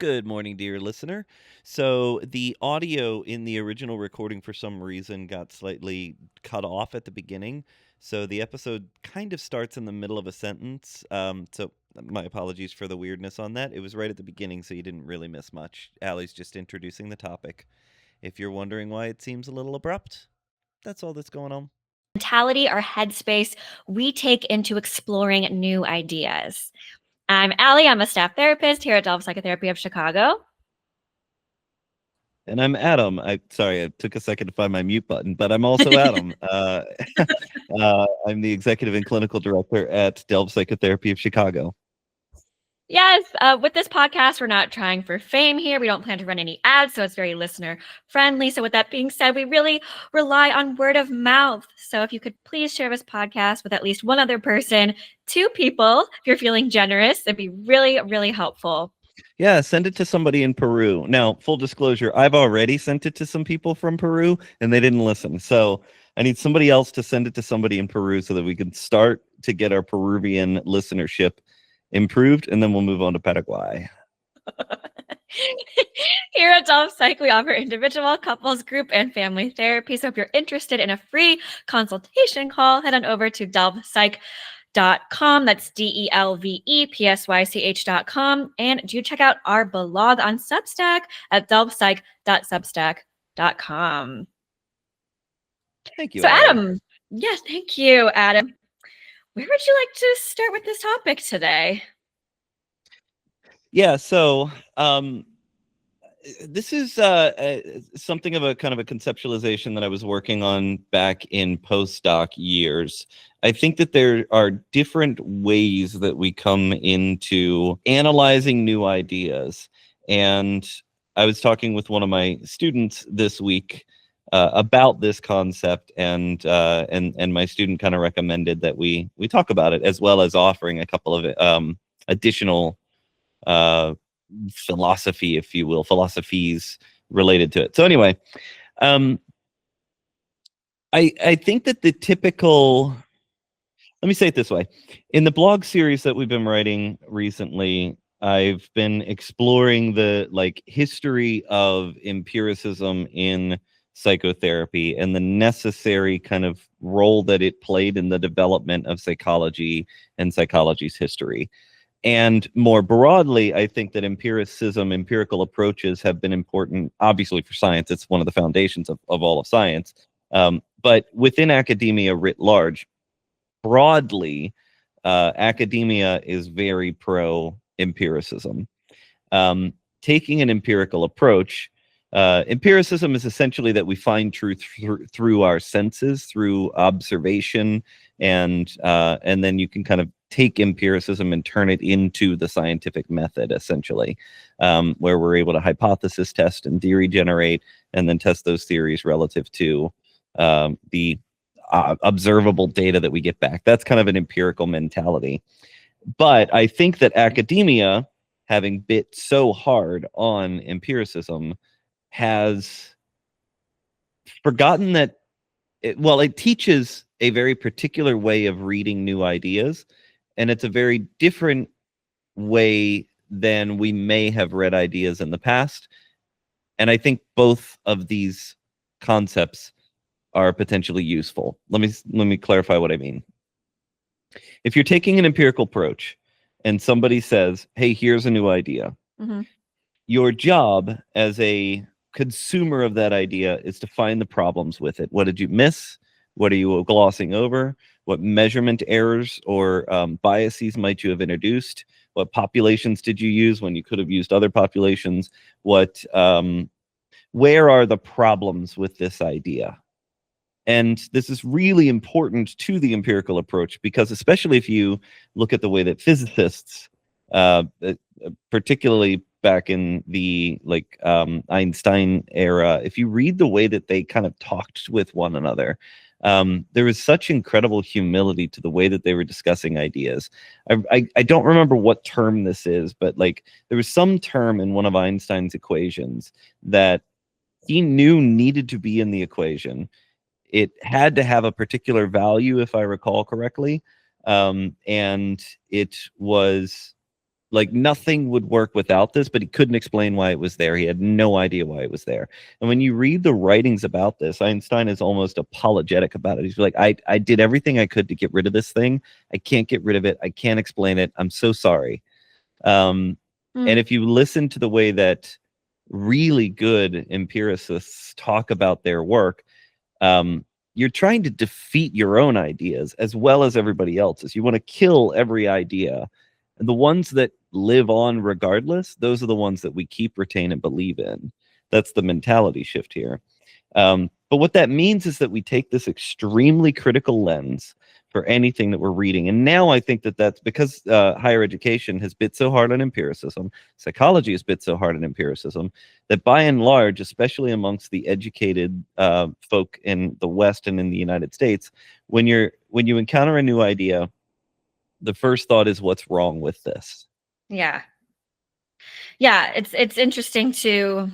Good morning, dear listener. So, the audio in the original recording for some reason got slightly cut off at the beginning. So, the episode kind of starts in the middle of a sentence. My apologies for the weirdness on that. It was right at the beginning, so you didn't really miss much. Allie's just introducing the topic. If you're wondering why it seems a little abrupt, that's all that's going on. Mentality or headspace we take into exploring new ideas. I'm Allie. I'm a staff therapist here at Delve Psychotherapy of Chicago. And I'm Adam. Sorry, I took a second to find my mute button, but I'm also Adam. I'm the executive and clinical director at Delve Psychotherapy of Chicago. Yes, with this podcast, we're not trying for fame here. We don't plan to run any ads, so it's very listener friendly. So with that being said, we really rely on word of mouth. So if you could please share this podcast with at least one other person, 2 people, if you're feeling generous, it'd be really, really helpful. Yeah, send it to somebody in Peru. Now, full disclosure, I've already sent it to some people from Peru and they didn't listen. So I need somebody else to send it to somebody in Peru so that we can start to get our Peruvian listenership improved, and then we'll move on to Paraguay. Here at Delve Psych, we offer individual, couples, group, and family therapy. So if you're interested in a free consultation call, head on over to delvepsych.com. That's DELVEPSYCH.com. And do check out our blog on Substack at delvepsych.substack.com. Thank you. So, Adam, yes, thank you, Adam. Where would you like to start with this topic today? Yeah, so this is something of a kind of a conceptualization that I was working on back in postdoc years. I think that there are different ways that we come into analyzing new ideas. And I was talking with one of my students this week about this concept, and my student kind of recommended that we talk about it, as well as offering a couple of additional philosophy, if you will, philosophies related to it. So anyway, I think that the typical, let me say it this way. In the blog series that we've been writing recently, I've been exploring the history of empiricism in psychotherapy and the necessary kind of role that it played in the development of psychology and psychology's history. And more broadly, I think that empirical approaches have been important, obviously, for science. It's one of the foundations of all of science. But within academia writ large, broadly, academia is very pro-empiricism. Taking an empirical approach, empiricism is essentially that we find truth through our senses, through observation, and then you can kind of take empiricism and turn it into the scientific method, essentially, where we're able to hypothesis test and theory generate, and then test those theories relative to the observable data that we get back. That's kind of an empirical mentality. But I think that academia, having bit so hard on empiricism, has forgotten that it teaches a very particular way of reading new ideas, and it's a very different way than we may have read ideas in the past. And I think both of these concepts are potentially useful. Let me clarify what I mean. If you're taking an empirical approach and somebody says, hey, here's a new idea, your job as a consumer of that idea is to find the problems with it. What did you miss? What are you glossing over? What measurement errors or biases might you have introduced? What populations did you use when you could have used other populations? Where are the problems with this idea? And this is really important to the empirical approach, because especially if you look at the way that physicists, particularly back in the Einstein era, if you read the way that they kind of talked with one another, there was such incredible humility to the way that they were discussing ideas. I don't remember what term this is, but there was some term in one of Einstein's equations that he knew needed to be in the equation. It had to have a particular value, if I recall correctly, and it was like nothing would work without this, but he couldn't explain why it was there. He had no idea why it was there. And when you read the writings about this, Einstein is almost apologetic about it. He's like, I did everything I could to get rid of this thing. I can't get rid of it. I can't explain it. I'm so sorry. And if you listen to the way that really good empiricists talk about their work, you're trying to defeat your own ideas as well as everybody else's. You want to kill every idea. And the ones that live on regardless, those are the ones that we keep, retain, and believe in. That's the mentality shift here. But what that means is that we take this extremely critical lens for anything that we're reading. And now I think that that's because higher education has bit so hard on empiricism, psychology has bit so hard on empiricism, that by and large, especially amongst the educated folk in the West and in the United States, when you encounter a new idea, the first thought is, what's wrong with this? Yeah, it's interesting to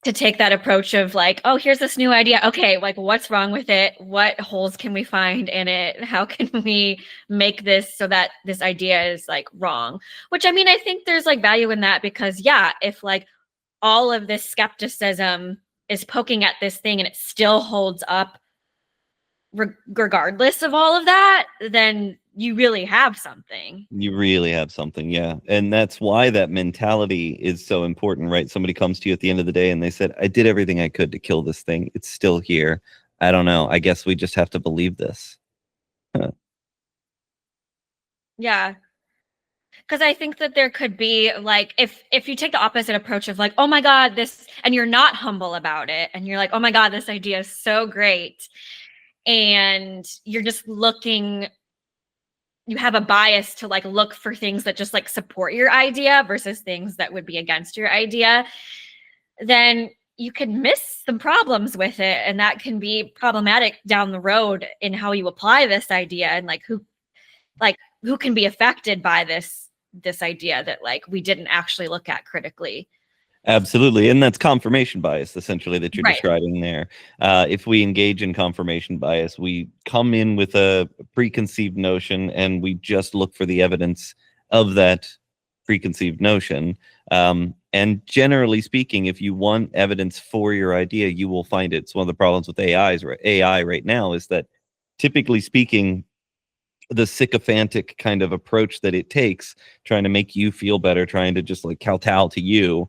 take that approach of like, oh, here's this new idea. Okay, like what's wrong with it? What holes can we find in it? How can we make this so that this idea is like wrong? Which, I mean, I think there's like value in that, because yeah, if like all of this skepticism is poking at this thing and it still holds up regardless of all of that, then you really have something. You really have something, yeah. And that's why that mentality is so important, right? Somebody comes to you at the end of the day and they said, I did everything I could to kill this thing. It's still here. I don't know. I guess we just have to believe this. Huh. Yeah. Because I think that there could be like, if you take the opposite approach of like, oh my God, this, and you're not humble about it, and you're like, oh my God, this idea is so great, and you're just looking, you have a bias to like look for things that just like support your idea versus things that would be against your idea, then you can miss some problems with it, and that can be problematic down the road in how you apply this idea, and like who can be affected by this idea that like we didn't actually look at critically. Absolutely. And that's confirmation bias, essentially, that you're Right. describing there. If we engage in confirmation bias, we come in with a preconceived notion and we just look for the evidence of that preconceived notion. And generally speaking, if you want evidence for your idea, you will find it. It's one of the problems with AI right now is that, typically speaking, the sycophantic kind of approach that it takes, trying to make you feel better, trying to just like kowtow to you,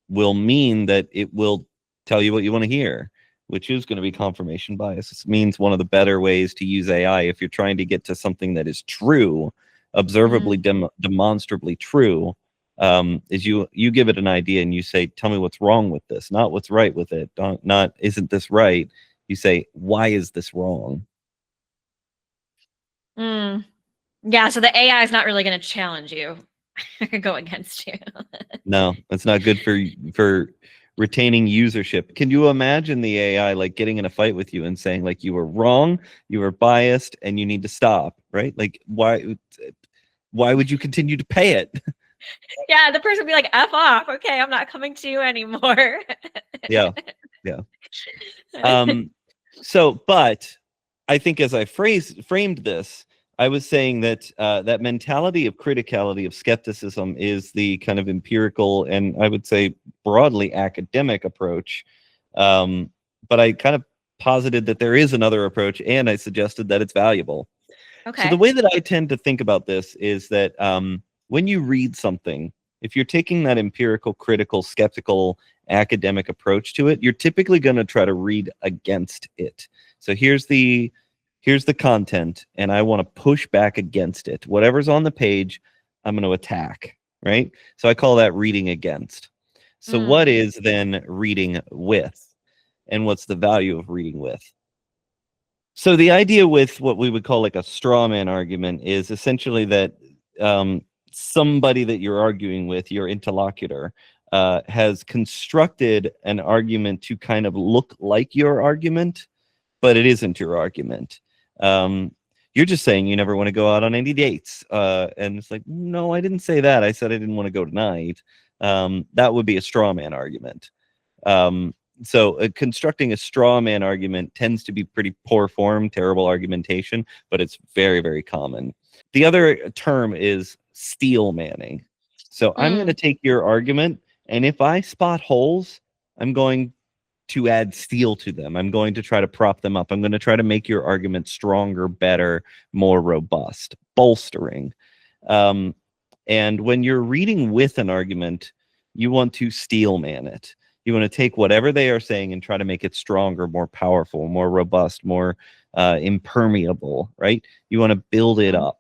will mean that it will tell you what you want to hear, which is going to be confirmation bias. This means one of the better ways to use AI, if you're trying to get to something that is true, observably, demonstrably true, is you give it an idea and you say, tell me what's wrong with this, not what's right with it, not isn't this right. You say, why is this wrong? Yeah, so the AI is not really going to challenge you or go against you. No, that's not good for retaining usership. Can you imagine the AI like getting in a fight with you and saying like, you were wrong, you were biased, and you need to stop, right? Like, why would you continue to pay it? Yeah, the person would be like, F off. Okay, I'm not coming to you anymore. Yeah. So, but I think as I framed this, I was saying that that mentality of criticality, of skepticism, is the kind of empirical and I would say broadly academic approach. But I kind of posited that there is another approach, and I suggested that it's valuable. Okay. So the way that I tend to think about this is that when you read something, if you're taking that empirical, critical, skeptical, academic approach to it, you're typically going to try to read against it. So here's the content, and I want to push back against it. Whatever's on the page, I'm going to attack, right? So I call that reading against. So what is then reading with? And what's the value of reading with? So the idea with what we would call like a straw man argument is essentially that somebody that you're arguing with, your interlocutor, has constructed an argument to kind of look like your argument, but it isn't your argument. You're just saying you never want to go out on any dates. And it's like, no, I didn't say that. I said I didn't want to go tonight. That would be a straw man argument. So constructing a straw man argument tends to be pretty poor form, terrible argumentation, but it's very, very common. The other term is steelmanning. So I'm going to take your argument, and if I spot holes, I'm going to add steel to them. I'm going to try to prop them up. I'm going to try to make your argument stronger, better, more robust, bolstering. And when you're reading with an argument, you want to steelman it. You want to take whatever they are saying and try to make it stronger, more powerful, more robust, more impermeable, right? You want to build it up.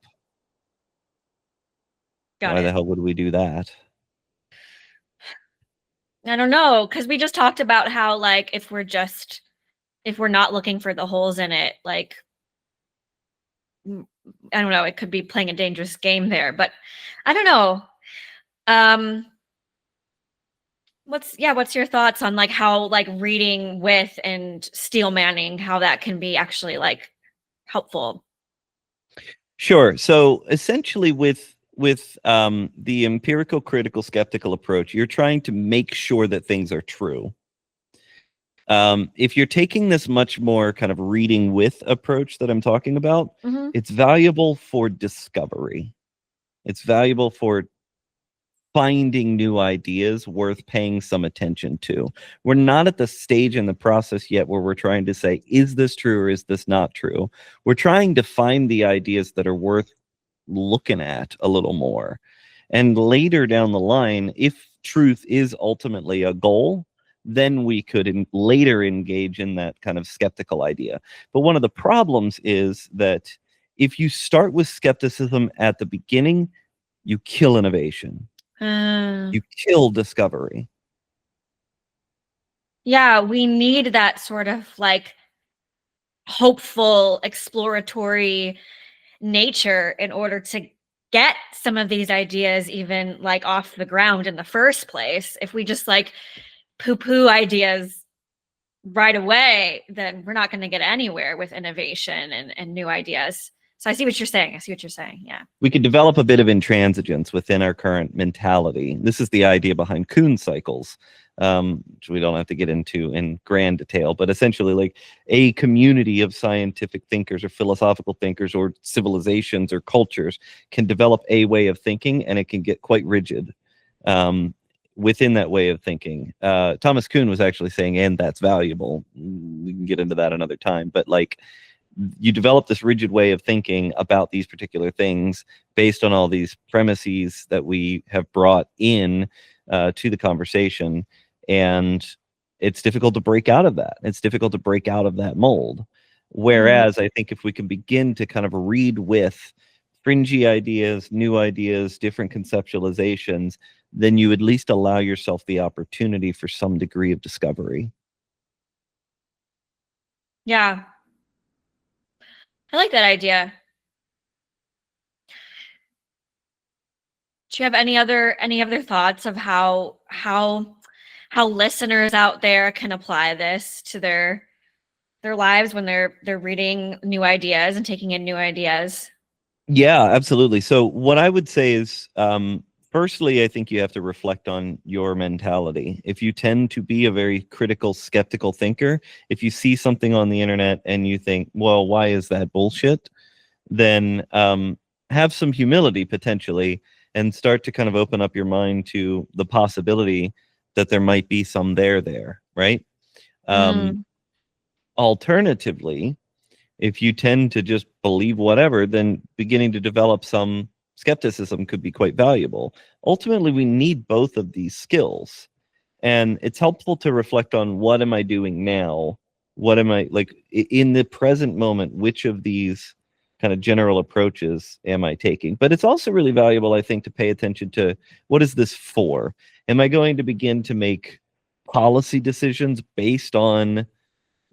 Why the hell would we do that? I don't know, because we just talked about how, like, if we're not looking for the holes in it, like, I don't know, it could be playing a dangerous game there, but I don't know. What's your thoughts on, like, how, like, reading with and steelmanning, how that can be actually, like, helpful? Sure. So essentially with the empirical critical skeptical approach, you're trying to make sure that things are true. If you're taking this much more kind of reading with approach that I'm talking about, it's valuable for discovery. It's valuable for finding new ideas worth paying some attention to. We're not at the stage in the process yet where we're trying to say, is this true or is this not true? We're trying to find the ideas that are worth looking at a little more. And later down the line, if truth is ultimately a goal, then we could later engage in that kind of skeptical idea. But one of the problems is that if you start with skepticism at the beginning, you kill innovation. You kill discovery. Yeah, we need that sort of, like, hopeful, exploratory nature in order to get some of these ideas even, like, off the ground in the first place. If we just, like, poo-poo ideas right away, then we're not going to get anywhere with innovation and new ideas. So I see what you're saying. Yeah. We could develop a bit of intransigence within our current mentality. This is the idea behind Kuhn cycles, which we don't have to get into in grand detail, but essentially, like, a community of scientific thinkers or philosophical thinkers or civilizations or cultures can develop a way of thinking, and it can get quite rigid within that way of thinking. Thomas Kuhn was actually saying, and that's valuable. We can get into that another time, but, like, you develop this rigid way of thinking about these particular things based on all these premises that we have brought in to the conversation. And it's difficult to break out of that. It's difficult to break out of that mold. Whereas I think if we can begin to kind of read with fringy ideas, new ideas, different conceptualizations, then you at least allow yourself the opportunity for some degree of discovery. Yeah. I like that idea. Do you have any other thoughts of how listeners out there can apply this to their lives when they're reading new ideas and taking in new ideas? Yeah, absolutely. So what I would say is, firstly, I think you have to reflect on your mentality. If you tend to be a very critical, skeptical thinker, if you see something on the internet and you think, well, why is that bullshit? Then have some humility potentially and start to kind of open up your mind to the possibility that there might be some there, right? Alternatively, if you tend to just believe whatever, then beginning to develop some skepticism could be quite valuable. Ultimately, we need both of these skills. And it's helpful to reflect on, what am I doing now? What am I, like, in the present moment, which of these kind of general approaches am I taking? But it's also really valuable, I think, to pay attention to, what is this for? Am I going to begin to make policy decisions based on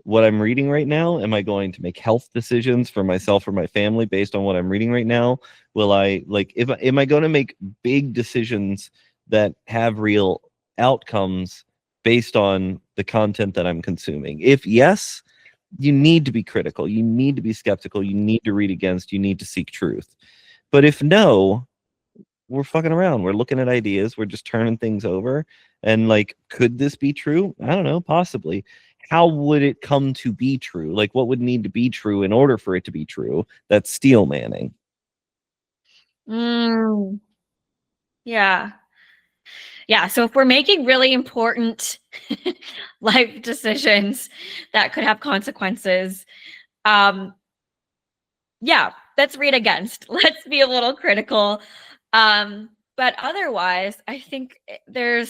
what I'm reading right now? Am I going to make health decisions for myself or my family based on what I'm reading right now? Will I, like, am I going to make big decisions that have real outcomes based on the content that I'm consuming? If yes, you need to be critical, you need to be skeptical, you need to read against, you need to seek truth. But if no, we're fucking around, we're looking at ideas, we're just turning things over, and, like, could this be true? I don't know, possibly. How would it come to be true? Like, what would need to be true in order for it to be true? That's steelmanning. Yeah. Yeah. So if we're making really important life decisions that could have consequences, um, yeah, let's read against. Let's be a little critical. But otherwise, I think there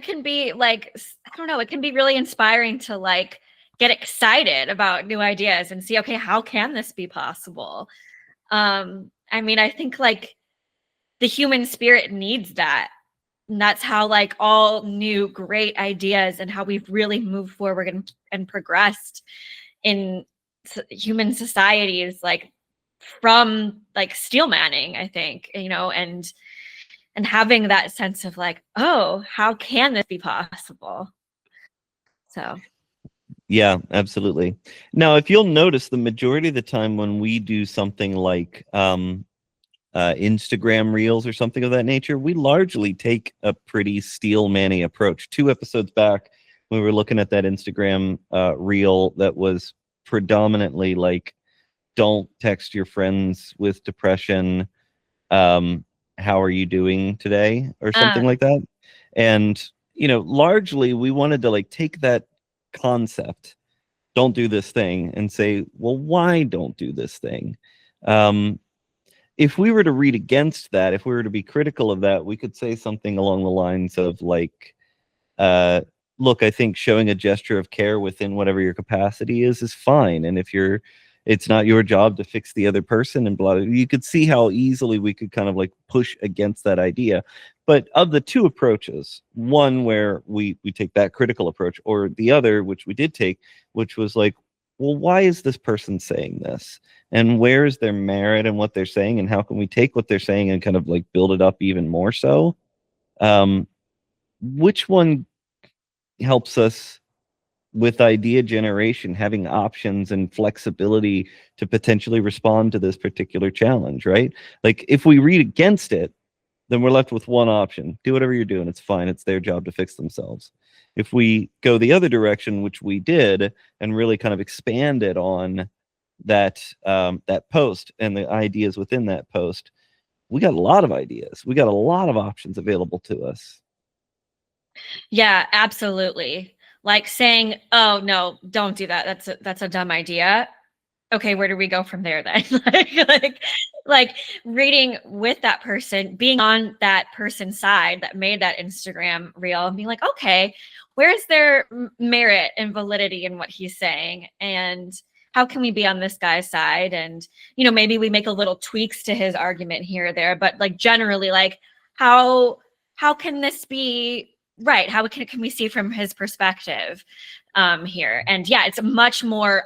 can be like, I don't know, it can be really inspiring to like get excited about new ideas and see, okay, how can this be possible? I mean, I think like the human spirit needs that. And that's how like all new great ideas and how we've really moved forward and progressed in human societies, like from like steelmanning, I think, and having that sense of like, oh, how can this be possible? So Yeah, absolutely. Now, if you'll notice, the majority of the time when we do something like Instagram reels or something of that nature, we largely take a pretty steelmanny approach. 2 episodes back, we were looking at that Instagram reel that was predominantly like, don't text your friends with depression. How are you doing today, or uh, something like that. And largely we wanted to like take that concept, don't do this thing, and say, well, why don't do this thing? If we were to read against that, if we were to be critical of that, we could say something along the lines of like, uh, look, I think showing a gesture of care within whatever your capacity is fine. And if it's not your job to fix the other person and blah, you could see how easily we could kind of like push against that idea. But of the two approaches, one where we take that critical approach, or the other, which we did take, which was like, well, why is this person saying this? And where is their merit in what they're saying? And how can we take what they're saying and kind of like build it up even more so? Which one helps us with idea generation, having options and flexibility to potentially respond to this particular challenge, right? Like if we read against it, then we're left with one option. Do whatever you're doing. It's fine. It's their job to fix themselves. If we go the other direction, which we did, and really kind of expanded on that post and the ideas within that post, we got a lot of ideas. We got a lot of options available to us. yeah, absolutely. Like saying, oh no, don't do that. That's a dumb idea. Okay, where do we go from there then? like reading with that person, being on that person's side that made that Instagram reel, and being like, okay, where's their merit and validity in what he's saying, and how can we be on this guy's side? And maybe we make a little tweaks to his argument here or there, but like generally, like how can this be right? How can we see from his perspective here? And yeah, it's a much more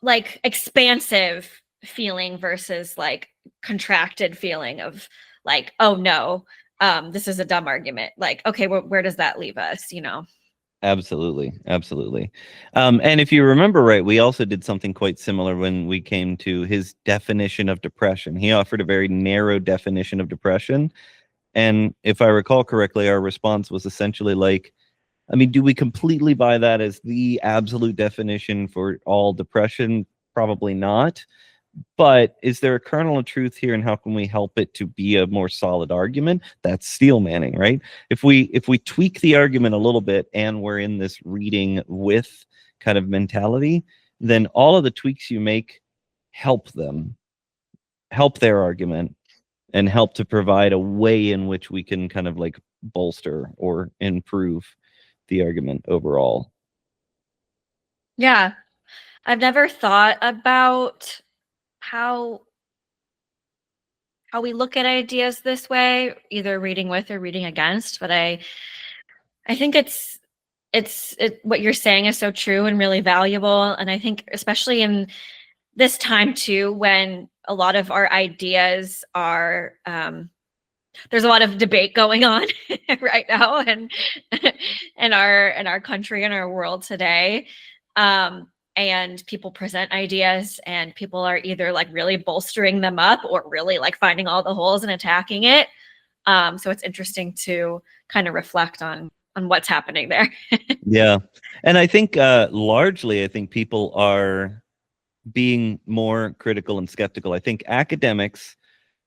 like expansive feeling versus like contracted feeling of like, oh no, this is a dumb argument. Like, okay, where does that leave us? Absolutely, absolutely. And if you remember right, we also did something quite similar when we came to his definition of depression. He offered a very narrow definition of depression. And if I recall correctly, our response was essentially like, I mean, do we completely buy that as the absolute definition for all depression? Probably not. But is there a kernel of truth here, and how can we help it to be a more solid argument? That's steelmanning, right? If we tweak the argument a little bit and we're in this reading with kind of mentality, then all of the tweaks you make help them, help their argument, and help to provide a way in which we can kind of like bolster or improve the argument overall. Yeah, I've never thought about how we look at ideas this way, either reading with or reading against, but I think what you're saying is so true and really valuable. And I think especially in this time too, when a lot of our ideas are there's a lot of debate going on right now, and in our country and our world today. And people present ideas, and people are either like really bolstering them up or really like finding all the holes and attacking it. So it's interesting to kind of reflect on what's happening there. Yeah. And I think largely, I think people are being more critical and skeptical. I think academics,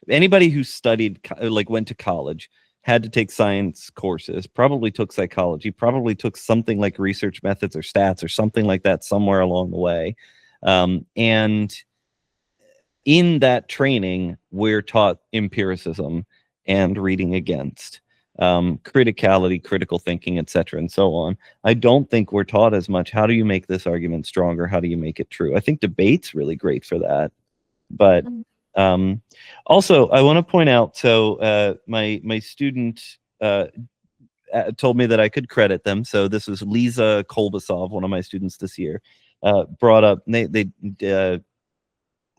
anybody who studied, like went to college, had to take science courses, probably took psychology, probably took something like research methods or stats or something like that somewhere along the way. And in that training, we're taught empiricism and reading against, criticality, critical thinking, etc., and so on. I don't think we're taught as much. How do you make this argument stronger? How do you make it true? I think debate's really great for that. But also, I want to point out, so my student told me that I could credit them. So this was Lisa Kolbasov, one of my students this year, brought up, they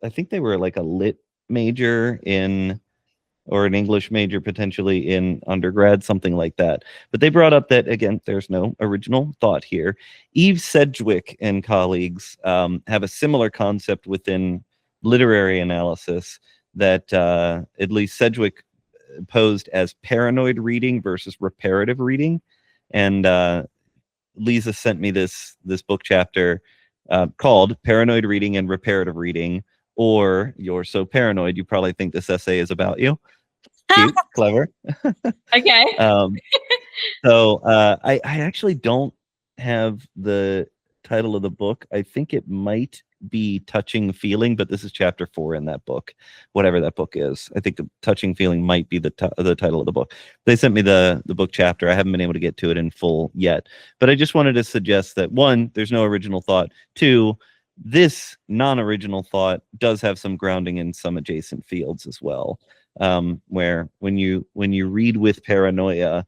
I think they were like a lit major in, or an English major potentially in undergrad, something like that. But they brought up that, again, there's no original thought here. Eve Sedgwick and colleagues have a similar concept within literary analysis that at least Sedgwick posed as paranoid reading versus reparative reading. And Lisa sent me this book chapter called Paranoid Reading and Reparative Reading, or You're So Paranoid, You Probably Think This Essay Is About You. Cute, clever. Okay. So I actually don't have the title of the book. I think it might be Touching Feeling, but this is chapter 4 in that book, whatever that book is. I think the Touching Feeling might be the title of the book. They sent me the book chapter. I haven't been able to get to it in full yet, but I just wanted to suggest that, one, there's no original thought. Two, this non-original thought does have some grounding in some adjacent fields as well, where when you read with paranoia,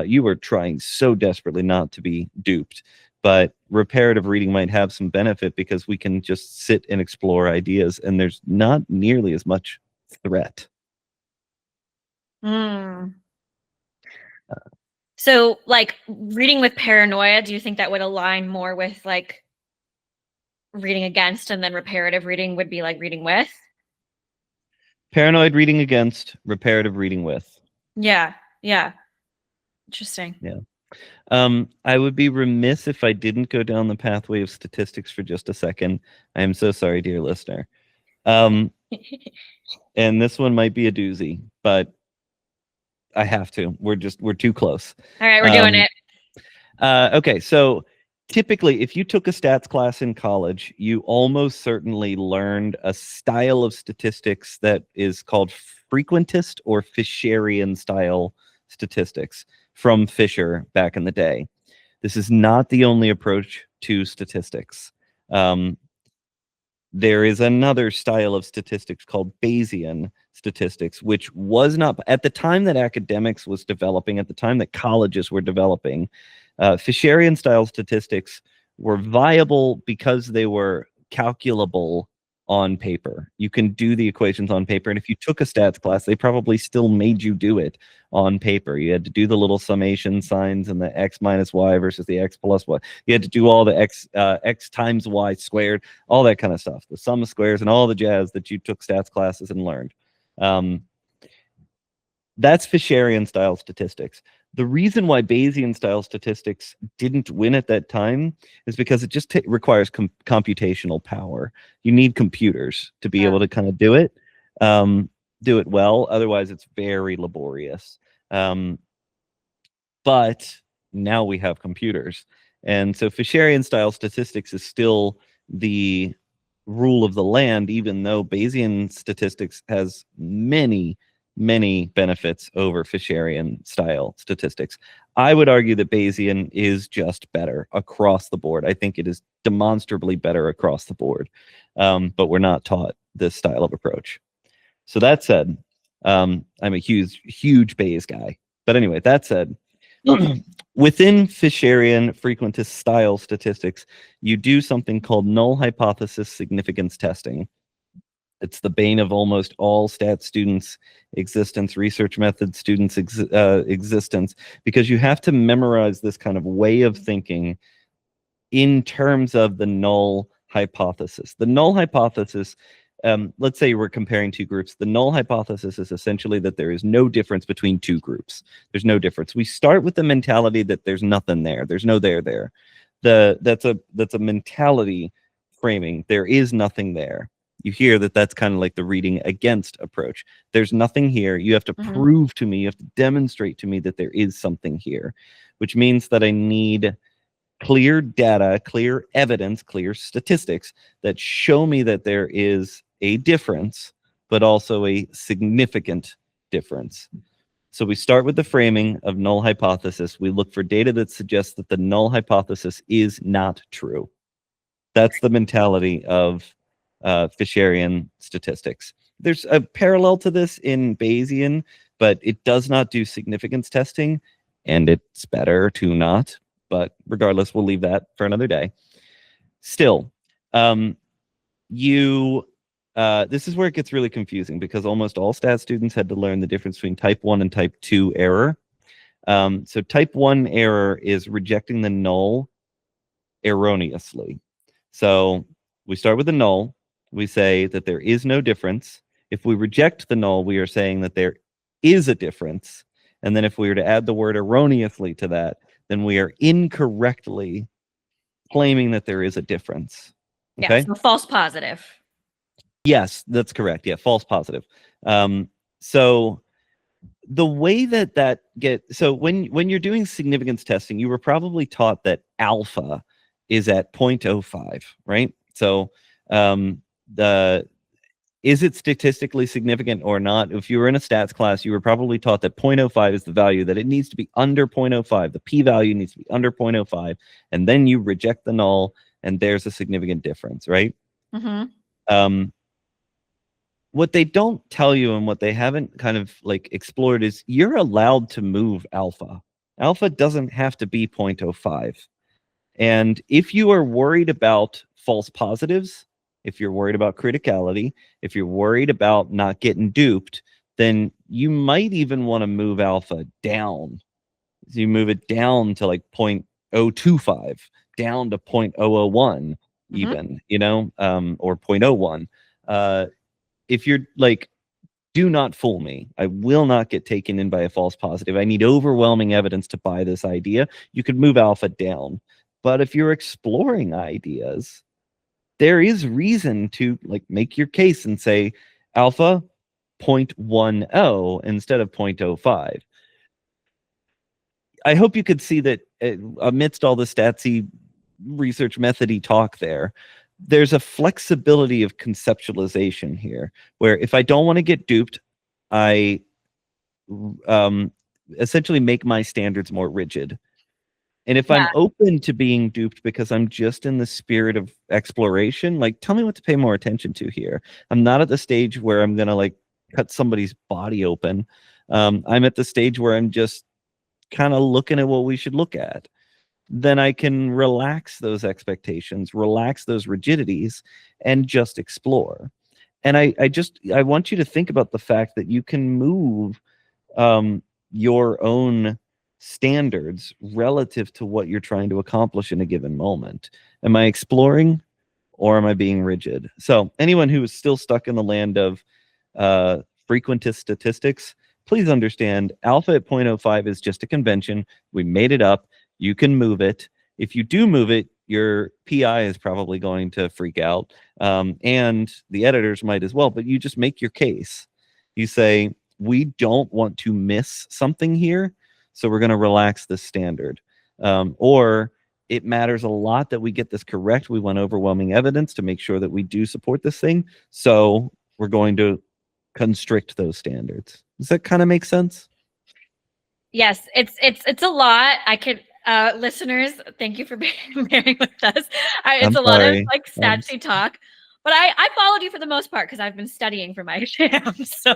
you are trying so desperately not to be duped. But reparative reading might have some benefit because we can just sit and explore ideas, and there's not nearly as much threat. So, like, reading with paranoia, do you think that would align more with like reading against, and then reparative reading would be like reading with? Paranoid reading against, reparative reading with. Yeah. Interesting. Yeah. I would be remiss if I didn't go down the pathway of statistics for just a second. I am so sorry, dear listener. And this one might be a doozy, but I have to. We're too close. All right, we're doing it. Okay, so typically, if you took a stats class in college, you almost certainly learned a style of statistics that is called frequentist or Fisherian style statistics from Fisher back in the day. This is not the only approach to statistics. There is another style of statistics called Bayesian statistics, which was not, at the time that academics was developing, at the time that colleges were developing, Fisherian style statistics were viable because they were calculable on paper. You can do the equations on paper, and if you took a stats class, they probably still made you do it on paper. You had to do the little summation signs and the x minus y versus the x plus y. You had to do all the x times y squared, all that kind of stuff, the sum of squares and all the jazz that you took stats classes and learned. That's Fisherian style statistics. The reason why Bayesian style statistics didn't win at that time is because it just requires computational power. You need computers to be able to kind of do it well. Otherwise, it's very laborious. But now we have computers. And so Fisherian style statistics is still the rule of the land, even though Bayesian statistics has many benefits over Fisherian style statistics. I would argue that Bayesian is just better across the board. I think it is demonstrably better across the board, but we're not taught this style of approach. So that said, I'm a huge Bayes guy. But anyway, that said, within Fisherian frequentist style statistics, you do something called null-hypothesis significance testing. It's the bane of almost all stat students' existence, research method students' existence, because you have to memorize this kind of way of thinking in terms of the null hypothesis. The null hypothesis, let's say we're comparing two groups. The null hypothesis is essentially that there is no difference between two groups. There's no difference. We start with the mentality that there's nothing there. There's no there. That's a mentality framing. There is nothing there. You hear that that's kind of like the reading against approach. There's nothing here. You have to prove to me, you have to demonstrate to me that there is something here, which means that I need clear data, clear evidence, clear statistics that show me that there is a difference, but also a significant difference. So we start with the framing of null hypothesis. We look for data that suggests that the null hypothesis is not true. That's the mentality of Fisherian statistics. There's a parallel to this in Bayesian, but it does not do significance testing, and it's better to not. But regardless, we'll leave that for another day. Still, this is where it gets really confusing, because almost all stat students had to learn the difference between type 1 and type 2 error. So type 1 error is rejecting the null erroneously. So we start with the null. We say that there is no difference. If we reject the null, we are saying that there is a difference. And then if we were to add the word erroneously to that, then we are incorrectly claiming that there is a difference. Okay? Yeah, so false positive. Yes, that's correct. Yeah, false positive. So the way so when you're doing significance testing, you were probably taught that alpha is at 0.05, right? So is it statistically significant or not? If you were in a stats class, you were probably taught that 0.05 is the value, that it needs to be under 0.05. The p-value needs to be under 0.05, and then you reject the null, and there's a significant difference, right? What they don't tell you and what they haven't kind of like explored is you're allowed to move alpha. Alpha doesn't have to be 0.05. And if you are worried about false positives, if you're worried about criticality, if you're worried about not getting duped, then you might even want to move alpha down. So you move it down to like 0.025, down to 0.001 even, or 0.01. If you're like, do not fool me. I will not get taken in by a false positive. I need overwhelming evidence to buy this idea. You could move alpha down. But if you're exploring ideas, there is reason to like make your case and say alpha 0.10 instead of 0.05. I hope you could see that amidst all the statsy research methody talk there's a flexibility of conceptualization here, where if I don't want to get duped, I essentially make my standards more rigid. And if I'm open to being duped because I'm just in the spirit of exploration, like, tell me what to pay more attention to here. I'm not at the stage where I'm going to like cut somebody's body open. I'm at the stage where I'm just kind of looking at what we should look at. Then I can relax those expectations, relax those rigidities, and just explore. And I want you to think about the fact that you can move your own standards relative to what you're trying to accomplish in a given moment. Am I exploring, or am I being rigid? So anyone who is still stuck in the land of frequentist statistics, please understand alpha at 0.05 is just a convention. We made it up. You can move it. If you do move it, your PI is probably going to freak out, and the editors might as well, but you just make your case. You say, we don't want to miss something here, so we're going to relax the standard. Or it matters a lot that we get this correct. We want overwhelming evidence to make sure that we do support this thing, so we're going to constrict those standards. Does that kind of make sense? Yes, it's a lot. I could listeners, thank you for bearing with us. It's a lot of like statsy talk, but I followed you for the most part because I've been studying for my exams. So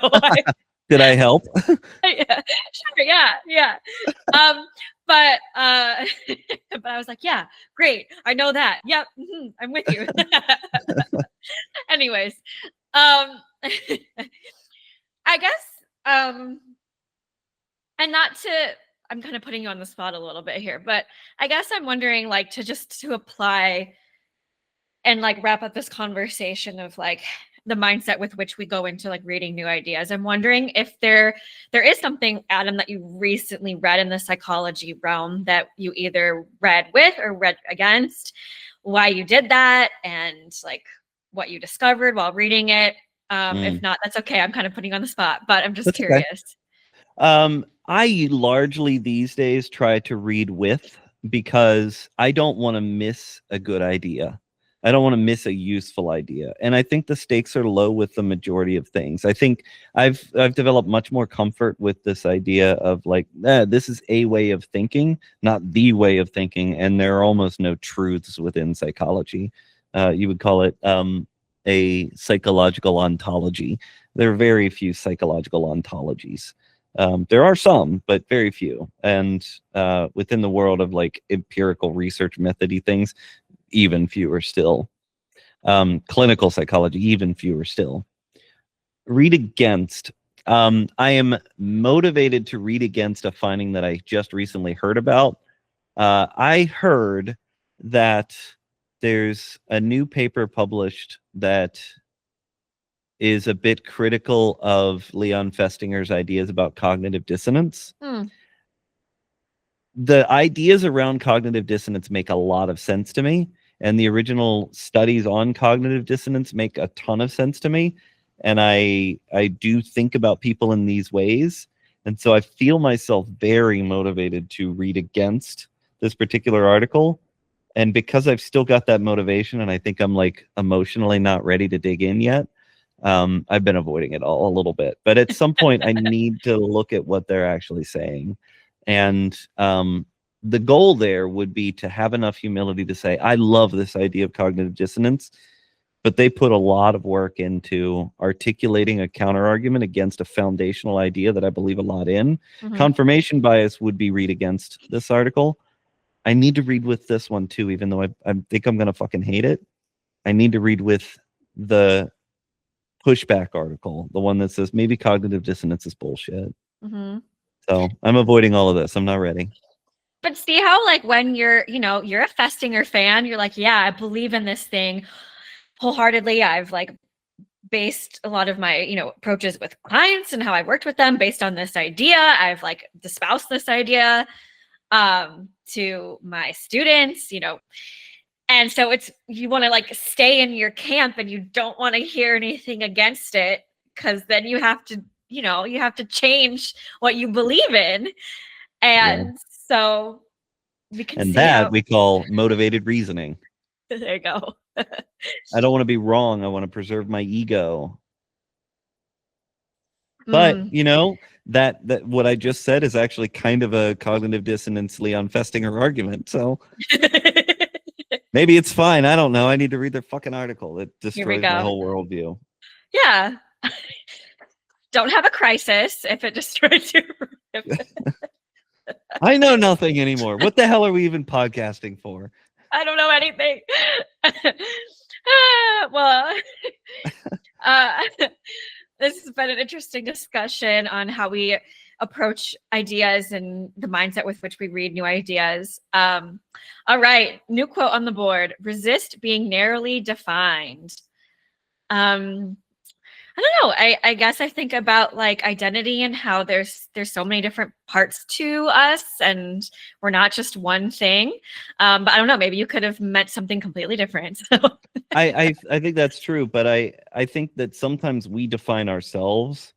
did I help? Yeah, sure, yeah. But I was like, yeah, great. I know that. Yep, I'm with you. Anyways, I guess and not to, I'm kind of putting you on the spot a little bit here, but I guess I'm wondering, like, to apply and like wrap up this conversation of like the mindset with which we go into like reading new ideas. I'm wondering if there is something, Adam, that you recently read in the psychology realm that you either read with or read against, why you did that and like what you discovered while reading it. If not, that's okay. I'm kind of putting you on the spot, but I'm just That's okay. curious. I largely these days try to read with, because I don't want to miss a good idea. I don't want to miss a useful idea. And I think the stakes are low with the majority of things. I think I've developed much more comfort with this idea of like, this is a way of thinking, not the way of thinking. And there are almost no truths within psychology. You would call it a psychological ontology. There are very few psychological ontologies. There are some, but very few. And within the world of like empirical research methody things, even fewer still. Clinical psychology, even fewer still. Read against. I am motivated to read against a finding that I just recently heard about. I heard that there's a new paper published that is a bit critical of Leon Festinger's ideas about cognitive dissonance. The ideas around cognitive dissonance make a lot of sense to me, and the original studies on cognitive dissonance make a ton of sense to me, and I do think about people in these ways, and so I feel myself very motivated to read against this particular article. And because I've still got that motivation, and I think I'm like emotionally not ready to dig in yet, I've been avoiding it all a little bit. But at some point, I need to look at what they're actually saying. And the goal there would be to have enough humility to say, I love this idea of cognitive dissonance, but they put a lot of work into articulating a counter argument against a foundational idea that I believe a lot in. Confirmation bias would be read against this article. I need to read with this one too, even though I think I'm going to fucking hate it. I need to read with the pushback article, the one that says maybe cognitive dissonance is bullshit. So I'm avoiding all of this. I'm not ready. But see how like when you're a Festinger fan, you're like, yeah, I believe in this thing wholeheartedly. I've like based a lot of my, approaches with clients and how I worked with them based on this idea. I've like espoused this idea to my students, and so you want to like stay in your camp and you don't want to hear anything against it, because then you have to change what you believe in. And so we can and see that we call motivated reasoning. There you go. I don't want to be wrong. I want to preserve my ego. But that what I just said is actually kind of a cognitive dissonance Leon Festinger argument. So maybe it's fine. I don't know. I need to read their fucking article. It destroys my whole worldview. Yeah. Don't have a crisis if it destroys your I know nothing anymore. What the hell are we even podcasting for? I don't know anything. This has been an interesting discussion on how we approach ideas and the mindset with which we read new ideas. All right, new quote on the board: resist being narrowly defined. I don't know. I guess I think about like identity and how there's so many different parts to us and we're not just one thing. But I don't know, maybe you could have meant something completely different. I think that's true, but I think that sometimes we define ourselves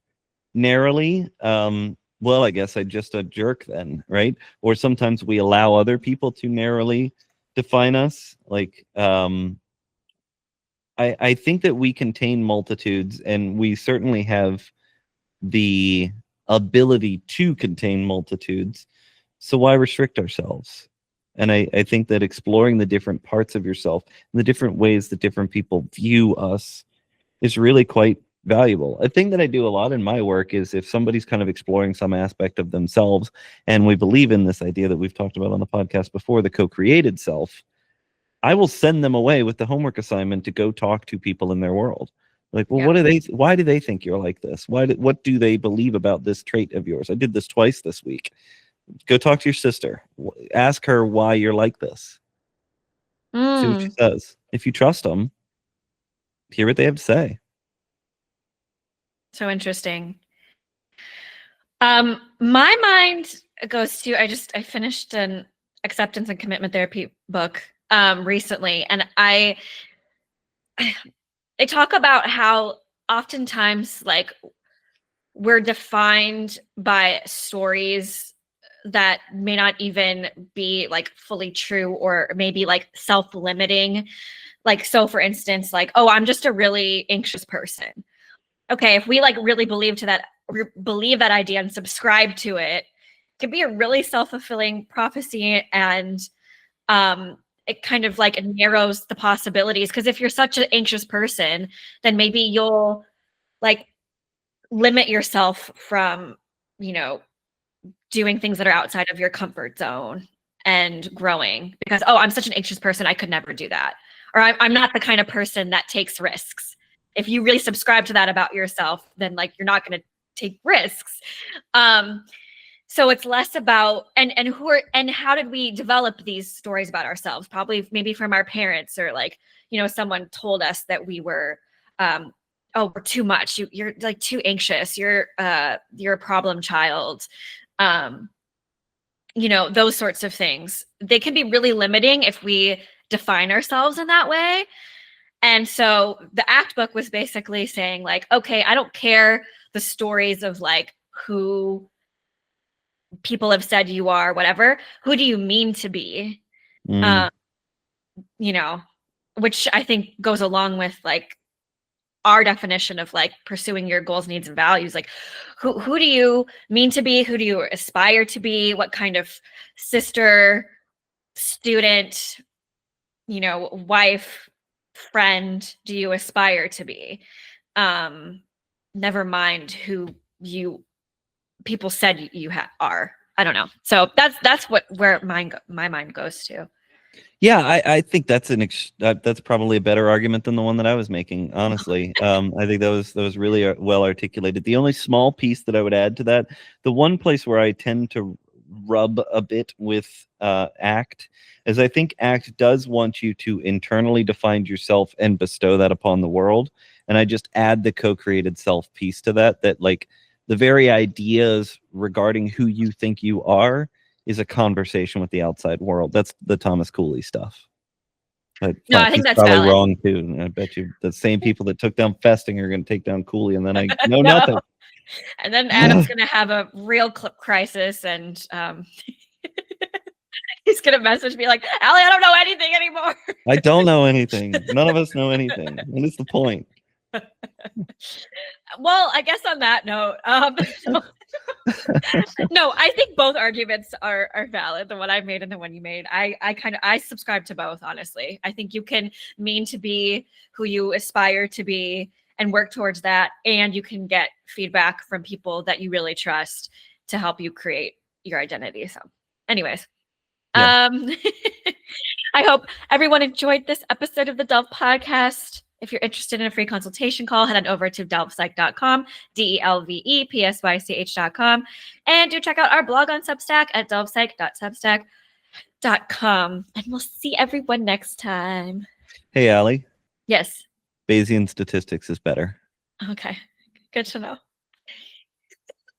narrowly. Well, I guess I'm just a jerk then, right? Or sometimes we allow other people to narrowly define us. Like, I think that we contain multitudes, and we certainly have the ability to contain multitudes. So why restrict ourselves? And I think that exploring the different parts of yourself and the different ways that different people view us is really quite valuable. A thing that I do a lot in my work is if somebody's kind of exploring some aspect of themselves, and we believe in this idea that we've talked about on the podcast before, the co-created self, I will send them away with the homework assignment to go talk to people in their world. Like, well, why do they think you're like this? What do they believe about this trait of yours? I did this twice this week. Go talk to your sister. Ask her why you're like this. See what she says. If you trust them, hear what they have to say. So interesting. My mind goes to, I finished an acceptance and commitment therapy book recently, and they talk about how oftentimes like we're defined by stories that may not even be like fully true, or maybe like self-limiting. Like, so for instance, like, oh, I'm just a really anxious person. Okay, if we like really believe that idea and subscribe to it, it can be a really self-fulfilling prophecy, and it kind of like narrows the possibilities, because if you're such an anxious person, then maybe you'll like limit yourself from, you know, doing things that are outside of your comfort zone and growing, because, oh, I'm such an anxious person, I could never do that. Or I'm not the kind of person that takes risks. If you really subscribe to that about yourself, then like you're not going to take risks. So it's less about and how did we develop these stories about ourselves? Probably maybe from our parents, or like, you know, someone told us that we were oh, we're too much. You're like too anxious. You're a problem child. You know, those sorts of things. They can be really limiting if we define ourselves in that way. And so the ACT book was basically saying like, okay, I don't care the stories of like who people have said you are, whatever. Who do you mean to be? You know, which I think goes along with like our definition of like pursuing your goals, needs, and values. Like, who do you mean to be? Who do you aspire to be? What kind of sister, student, you know, wife, friend do you aspire to be? Never mind who people said you are. I don't know. So that's where my mind goes to. Yeah, I think that's that's probably a better argument than the one that I was making. Honestly, I think that was really well articulated. The only small piece that I would add to that, the one place where I tend to rub a bit with ACT, is I think ACT does want you to internally define yourself and bestow that upon the world. And I just add the co-created self piece to that. That like the very ideas regarding who you think you are is a conversation with the outside world. That's the Thomas Cooley stuff. But no, I think that's probably valid. wrong too. And I bet you the same people that took down Festing are going to take down Cooley, and then I know No. nothing. And then Adam's going to have a real crisis, and he's going to message me like, Allie, I don't know anything anymore. I don't know anything. None of us know anything. What is the point? Well, I guess on that note, no, I think both arguments are valid. The one I made and the one you made. I subscribe to both, honestly. I think you can mean to be who you aspire to be and work towards that, and you can get feedback from people that you really trust to help you create your identity. So anyways, yeah. I hope everyone enjoyed this episode of the Delve Podcast. If you're interested in a free consultation call, head on over to delvepsych.com, delvepsych.com, and do check out our blog on Substack at delvepsych.substack.com. And we'll see everyone next time. Hey, Allie. Yes. Bayesian statistics is better. Okay. Good to know.